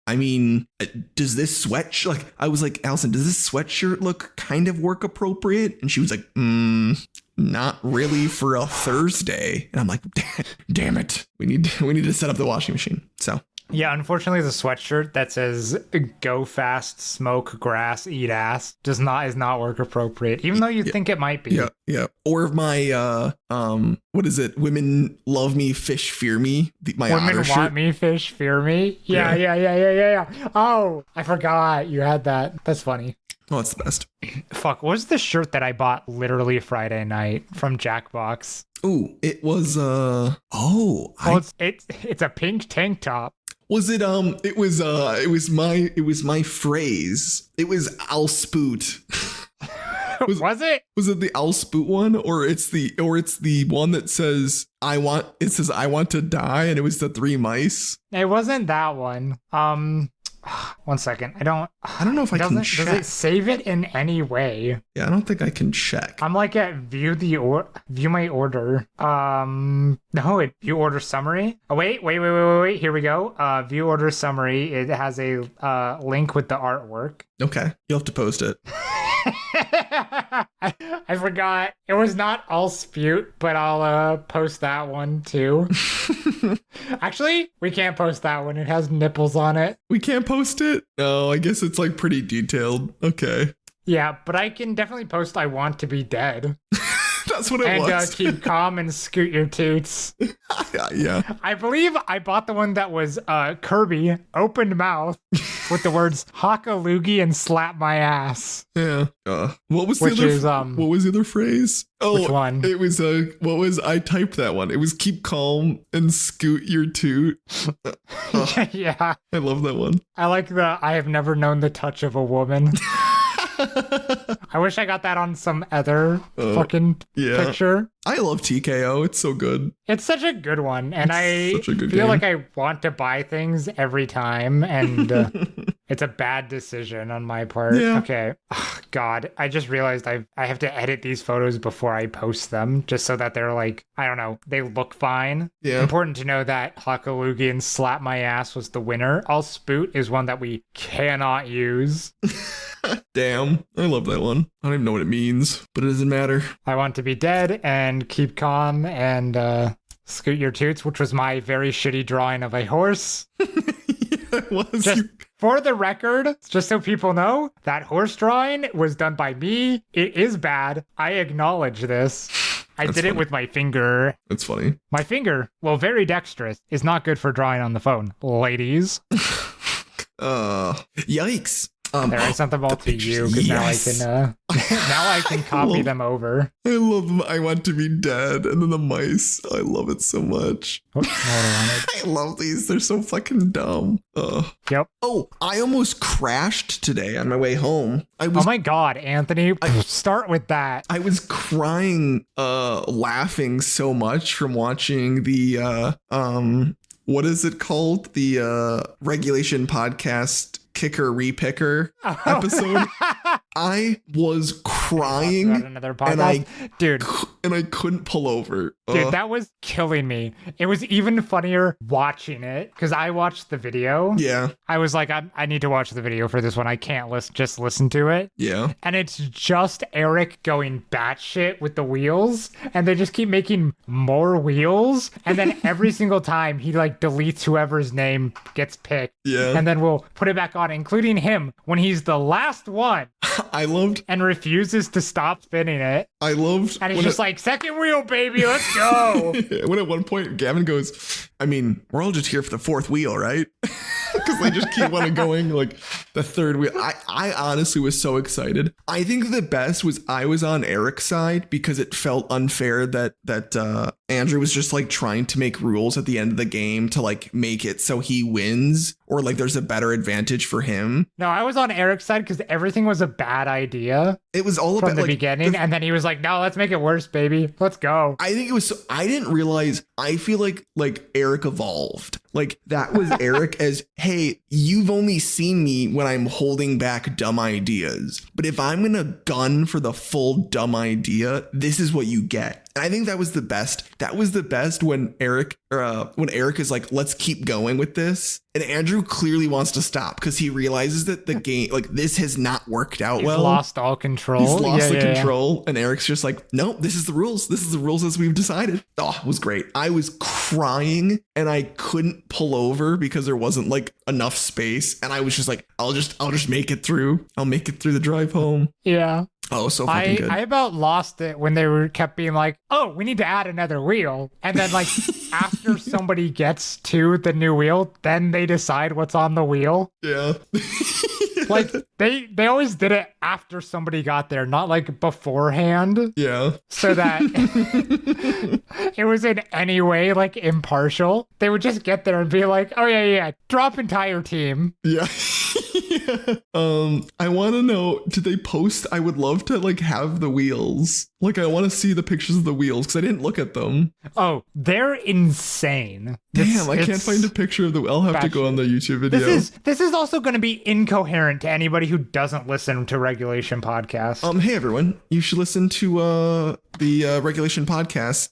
I mean, does this sweatshirt, like, I was like, Allison, does this sweatshirt look kind of work appropriate? And she was like, not really for a Thursday. And I'm like, damn it. We need to set up the washing machine. So. Yeah, unfortunately, the sweatshirt that says "Go fast, smoke grass, eat ass" is not work appropriate, even though you think it might be. Yeah. Or my what is it? Women love me, fish fear me. My women otter want shirt. me, fish fear me. Yeah. Oh, I forgot you had that. That's funny. Oh, it's the best. Fuck, what was the shirt that I bought literally Friday night from JackBox? Ooh, it was it's a pink tank top. Was it it was my phrase. It was I'll spoot. Was it? Was it the I'll spoot one or it's the one that says I want to die and it was the 3 mice? It wasn't that one. 1 second. I don't know if I can check. Does it save it in any way? Yeah, I don't think I can check. I'm like at view my order. View order summary. Oh wait. Here we go. View order summary. It has a link with the artwork. Okay. You'll have to post it. I forgot. It was not all spute, but I'll post that one too. Actually, we can't post that one. It has nipples on it. We can't post it? Oh, I guess it's like pretty detailed. Okay. Yeah, but I can definitely post I want to be dead. That's what it was. And keep calm and scoot your toots. Yeah. I believe I bought the one that was Kirby, opened mouth, with the words "Hock a loogie" and "slap my ass." Yeah. What was the other phrase? Oh, which one? It was I typed that one. It was "keep calm and scoot your toot." Yeah. I love that one. I like I have never known the touch of a woman. I wish I got that on some other fucking picture. I love TKO. It's so good. It's such a good one. And It's such a good feel game. like I want to buy things every time. And it's a bad decision on my part. Yeah. Okay. Oh, God, I just realized I have to edit these photos before I post them just so that they're like, I don't know, they look fine. Yeah. Important to know that Hakalugian Slap My Ass was the winner. All Spoot is one that we cannot use. Damn. I love that one. I don't even know what it means, but it doesn't matter. I Want to Be Dead and Keep Calm and Scoot Your Toots, which was my very shitty drawing of a horse. It was. Just for the record, just so people know, that horse drawing was done by me. It is bad. I acknowledge this. I did it with my finger. That's funny. My finger, well, very dexterous, is not good for drawing on the phone, ladies. Yikes. There, I sent them all to you because now I can copy them over. I love them. I Want to Be Dead, and then the mice. I love it so much. I love these. They're so fucking dumb. Yep. Oh, I almost crashed today on my way home. Oh my God, Anthony, start with that. I was crying, laughing so much from watching the what is it called? The Regulation Podcast Kicker Repicker episode. I was crying another podcast. and I couldn't pull over. Dude, that was killing me. It was even funnier watching it because I watched the video. Yeah. I was like, I need to watch the video for this one. I can't just listen to it. Yeah. And it's just Eric going batshit with the wheels, and they just keep making more wheels. And then every single time he like deletes whoever's name gets picked. Yeah. And then we'll put it back on, including him when he's the last one. I loved and refuses to stop spinning it. I loved and he's just like, second wheel, baby, let's go. When at one point Gavin goes, I mean, we're all just here for the fourth wheel, right? Because they just keep on going like the third wheel. I honestly was so excited. I think the best was I was on Eric's side because it felt unfair that Andrew was just like trying to make rules at the end of the game to like make it so he wins or like there's a better advantage for him. No, I was on Eric's side because everything was a bad idea. It was all from about the like, beginning, and then he was like, "No, let's make it worse, baby. Let's go." I think it was. I didn't realize. I feel like Eric evolved. Like that was Eric as, hey, you've only seen me when I'm holding back dumb ideas, but if I'm gonna gun for the full dumb idea, this is what you get. And I think that was the best. That was the best when Eric is like, let's keep going with this. And Andrew clearly wants to stop because he realizes that the game, like this has not worked out well. He's lost all control. He's lost the control. And Eric's just like, nope, this is the rules. This is the rules as we've decided. Oh, it was great. I was crying and I couldn't pull over because there wasn't like enough space. And I was just like, I'll just make it through. I'll make it through the drive home. Yeah. Oh, so fucking good. I about lost it when they kept being like, oh, we need to add another wheel. And then like after somebody gets to the new wheel, then they decide what's on the wheel. Yeah. Like they always did it after somebody got there, not like beforehand. Yeah. So that it was in any way like impartial. They would just get there and be like, oh yeah, drop entire team. Yeah. Yeah. I want to know, did they post? I would love to like have the wheels. Like I want to see the pictures of the wheels because I didn't look at them. Oh, they're insane. Damn, I can't find a picture of the. I'll have to go on the YouTube video. This is also going to be incoherent to anybody who doesn't listen to Regulation Podcast. Hey everyone, you should listen to the Regulation Podcast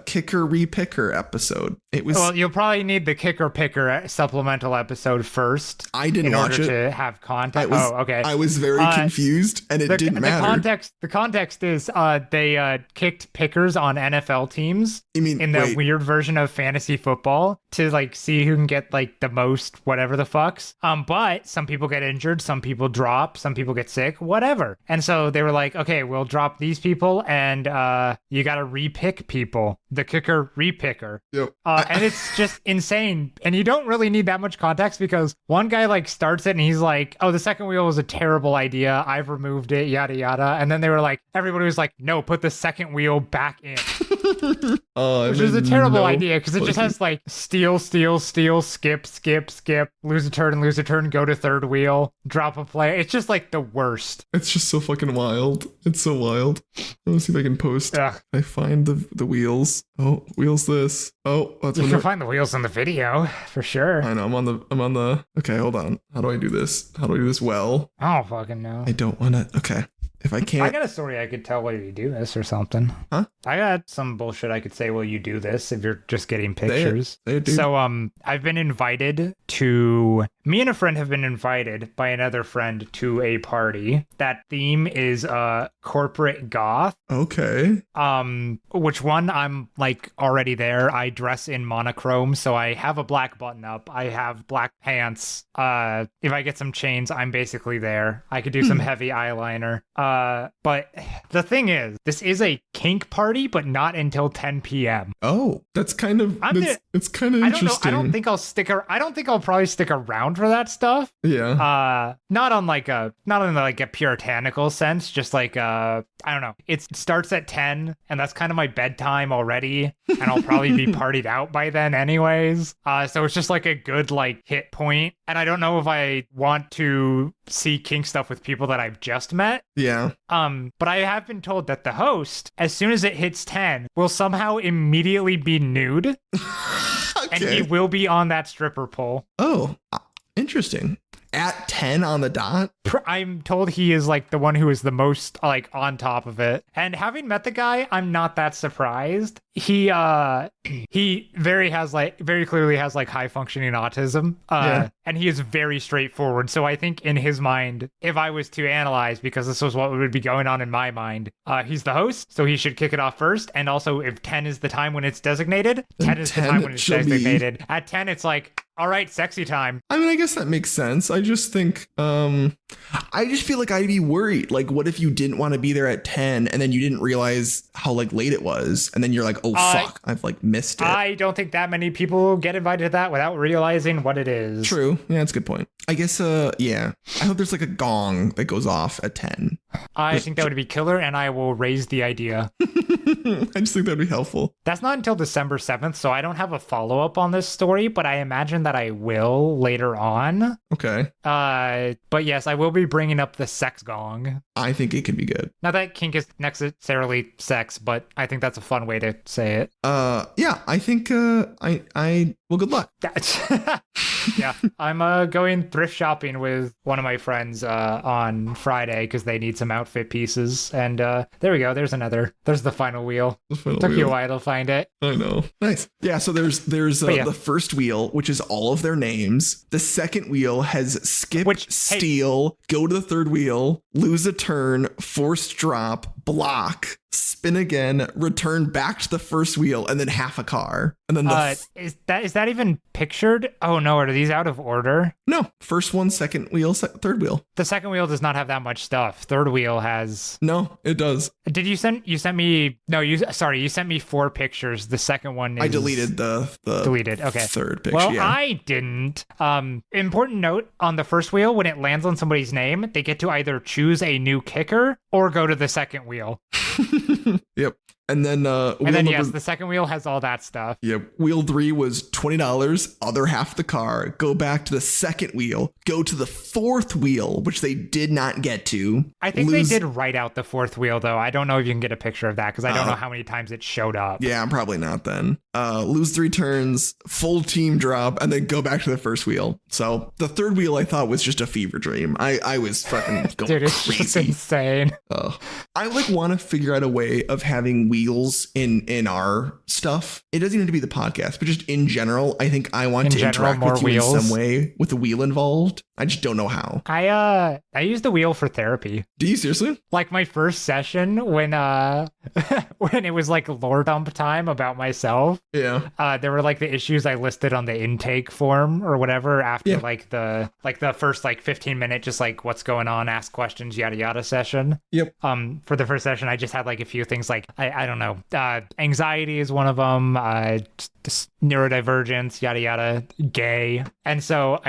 Kicker Repicker episode. It was. Well, you'll probably need the Kicker Picker supplemental episode first. I didn't watch it in order to have context. Okay. I was very confused, and it didn't matter. The context is they kicked pickers on NFL teams. You mean in the weird version of fantasy football to like see who can get like the most whatever the fucks. But some people get injured, some people drop, some people get sick, whatever. And so they were like, okay, we'll drop these people, and you got to repick people. The kicker repicker. Yep. And it's just insane. And you don't really need that much context because one guy like starts it and he's like, oh, the second wheel was a terrible idea. I've removed it, yada, yada. And then they were like, everybody was like, no, put the second wheel back in. Oh, Which is a terrible idea because it just has like steal, skip, lose a turn, go to third wheel, drop a play. It's just like the worst. It's just so fucking wild. It's so wild. Let me see if I can post. Ugh. I find the wheels. Oh, wheels this. Oh, that's You can find the wheels in the video for sure. I know. I'm on the. Okay, hold on. How do I do this? How do I do this well? I don't fucking know. I don't want to. Okay. If I can't. I got a story I could tell while you do this or something. Huh? I got some bullshit I could say while you do this if you're just getting pictures. Say it, dude. So I've been invited to me and a friend have been invited by another friend to a party. That theme is corporate goth. Okay. Which one I'm like already there. I dress in monochrome, so I have a black button up. I have black pants. If I get some chains, I'm basically there. I could do some heavy eyeliner. But the thing is, this is a kink party, but not until 10 p.m. Oh, that's kind of it's kind of interesting. I don't think I'll probably stick around for that stuff. Yeah. Not in like a puritanical sense, just like I don't know. It starts at 10 and that's kind of my bedtime already, and I'll probably be partied out by then anyways. So it's just like a good like hit point, and I don't know if I want to see kink stuff with people that I've just met. Yeah. But I have been told that the host, as soon as it hits 10, will somehow immediately be nude. Okay. And he will be on that stripper pole. Oh, interesting. At 10 on the dot? I'm told he is like the one who is the most like on top of it. And having met the guy, I'm not that surprised. He very clearly has like high functioning autism. And he is very straightforward. So I think in his mind, if I was to analyze, because this was what would be going on in my mind, he's the host, so he should kick it off first. And also if 10 is the time when it's designated, 10 is the time when it's designated. At 10, it's like, all right, sexy time. I mean, I guess that makes sense. I just think, I just feel like I'd be worried. Like, what if you didn't want to be there at 10 and then you didn't realize how like late it was? And then you're like, oh, fuck, I've like missed it. I don't think that many people get invited to that without realizing what it is. True. Yeah, that's a good point. I guess, yeah. I hope there's like a gong that goes off at 10. I think that would be killer, and I will raise the idea. I just think that'd be helpful. That's not until December 7th, so I don't have a follow-up on this story, but I imagine that I will later on. Okay. But yes, I will be bringing up the sex gong. I think it could be good. Not that kink is necessarily sex, but I think that's a fun way to say it. Yeah, I think, well, good luck. Yeah, I'm going thrift shopping with one of my friends on Friday because they need some outfit pieces. And there we go. There's the final wheel. Took you a while to find it. I know. Nice. Yeah, so there's the first wheel, which is all of their names. The second wheel has skip, steal, go to the third wheel, lose a turn, forced drop, block, spin again, return back to the first wheel, and then half a car. And then is that even pictured? Oh no, are these out of order? No, first one, second wheel, third wheel. The second wheel does not have that much stuff. Third wheel has. No, it does. Did you sent me? No, you sent me 4 pictures. The second one is. I deleted the deleted. Okay. Third picture. Well, yeah. I didn't. Important note on the first wheel: when it lands on somebody's name, they get to either choose a new kicker or go to the second wheel. Yep. And then yes, the second wheel has all that stuff. Yep. Wheel 3 was $20, other half the car. Go back to the second wheel. Go to the fourth wheel, which they did not get to. I think they did write out the fourth wheel, though. I don't know if you can get a picture of that because I don't know how many times it showed up. Yeah, probably not then. Lose 3 turns, full team drop, and then go back to the first wheel. So the third wheel I thought was just a fever dream. I was fucking going Dude, it's crazy. Just insane. I like want to figure out a way of having wheels in our stuff. It doesn't even have to be the podcast, but just in general, I think I want to interact with you in some way with the wheel involved. I just don't know how. I use the wheel for therapy. Do you seriously? Like my first session when when it was like lore dump time about myself. Yeah. There were like the issues I listed on the intake form or whatever after like the first like 15-minute just like what's going on, ask questions, yada yada session. Yep. For the first session I just had like a few things like I don't know. Anxiety is one of them. Neurodivergence, yada yada, gay. And so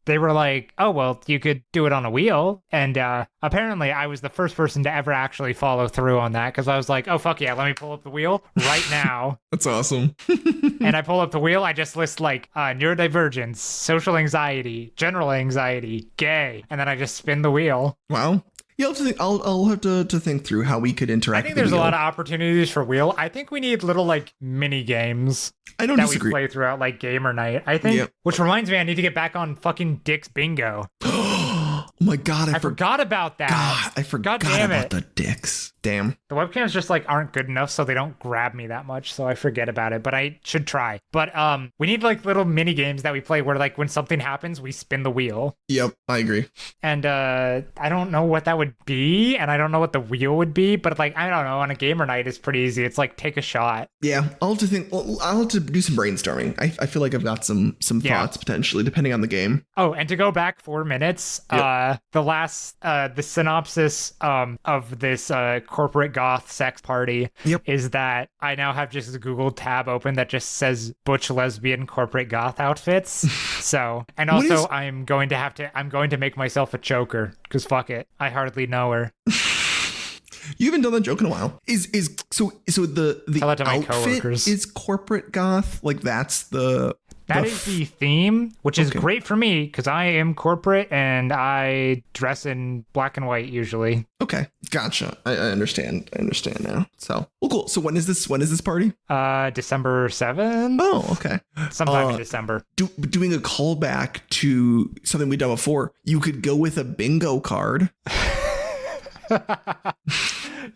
they were like, oh, well, you could do it on a wheel. And apparently I was the first person to ever actually follow through on that, because I was like, oh, fuck yeah, let me pull up the wheel right now. That's awesome. And I pull up the wheel, I just list like neurodivergence, social anxiety, general anxiety, gay, and then I just spin the wheel. Wow. Yeah, I'll have to think through how we could interact. I think there's a lot of opportunities for wheel. I think we need little like mini games that we play throughout like gamer night. I think, which reminds me, I need to get back on fucking Dick's Bingo. Oh my God, I forgot about that. God, I forgot about the dicks. Damn. The webcams just like aren't good enough, so they don't grab me that much, so I forget about it, but I should try. But we need like little mini games that we play where like when something happens, we spin the wheel. Yep, I agree. And I don't know what that would be, and I don't know what the wheel would be, but like, I don't know, on a gamer night it's pretty easy. It's like take a shot. Yeah, I'll have to think. Well, I'll have to do some brainstorming. I feel like I've got some thoughts potentially, depending on the game. Oh, and to go back 4 minutes, the synopsis of this corporate goth sex party is that I now have just a Google tab open that just says butch lesbian corporate goth outfits. So, and also I'm going to make myself a choker, because fuck it, I hardly know her. You haven't done that joke in a while. So the outfit is corporate goth? Like that is the theme, which is great for me because I am corporate and I dress in black and white usually. Okay, gotcha. I understand. I understand now. So, well, cool. So when is this party? December 7th. Oh, okay. Sometime in December. Doing a callback to something we've done before, you could go with a bingo card.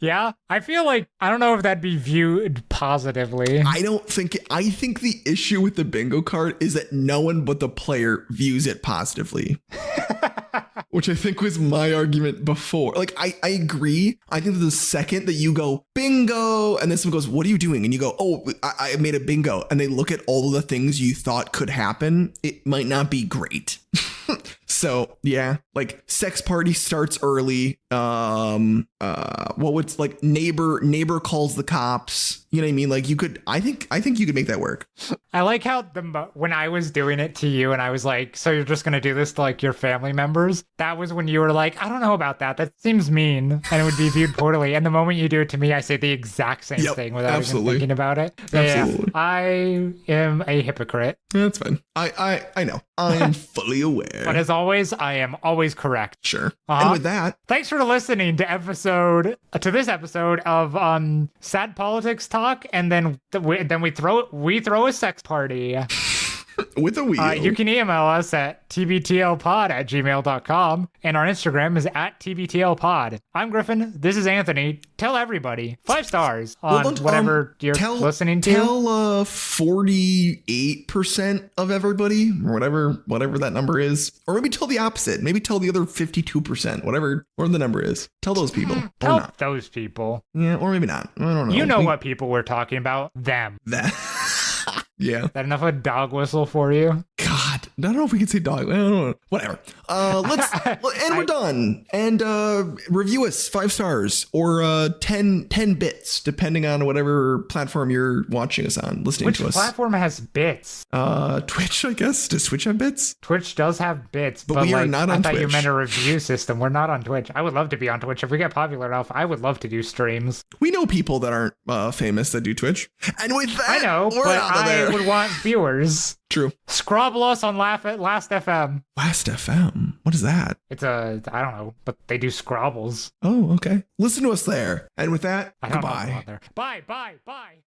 Yeah, I feel like, I don't know if that'd be viewed positively. I think the issue with the bingo card is that no one but the player views it positively. Which I think was my argument before. Like, I agree. I think the second that you go bingo and then someone goes, what are you doing? And you go, oh, I made a bingo. And they look at all of the things you thought could happen. It might not be great. So yeah, like sex party starts early. What would like neighbor calls the cops. You know what I mean? Like I think you could make that work. I like how when I was doing it to you and I was like, so you're just going to do this to like your family members? That was when you were like, I don't know about that. That seems mean and it would be viewed poorly. And the moment you do it to me, I say the exact same thing without even thinking about it. Absolutely. Yeah, I am a hypocrite. That's fine. I know. I am fully aware. But as always, I am always correct. Sure. And with that, thanks for listening to this episode of Sad Politics Talk, and then we throw a sex party with a wheel. You can email us at tbtlpod@gmail.com, and our Instagram is @tbtlpod. I'm Griffin. This is Anthony. Tell everybody 5 stars on whatever you're listening to. Tell 48% of everybody, or whatever that number is, or maybe tell the opposite. Maybe tell the other 52%, whatever the number is. Tell those people. Tell or not. Those people. Yeah, or maybe not. I don't know. You know what people we're talking about? Them. That. Yeah. That enough of a dog whistle for you? God, I don't know if we can say dog. I don't know. Whatever. We're done. And review us 5 stars or 10 bits, depending on whatever platform you're watching us on, listening to us. Which platform has bits? Twitch, I guess. Does Twitch have bits? Twitch does have bits, but we are not on Twitch. I thought you meant a review system. We're not on Twitch. I would love to be on Twitch. If we get popular enough, I would love to do streams. We know people that aren't famous that do Twitch. And with that, I know, but I would want viewers. True. Scrabble us on Last FM. Last FM? What is that? It's I don't know, but they do Scrabbles. Oh, okay. Listen to us there. And with that, goodbye. Bye.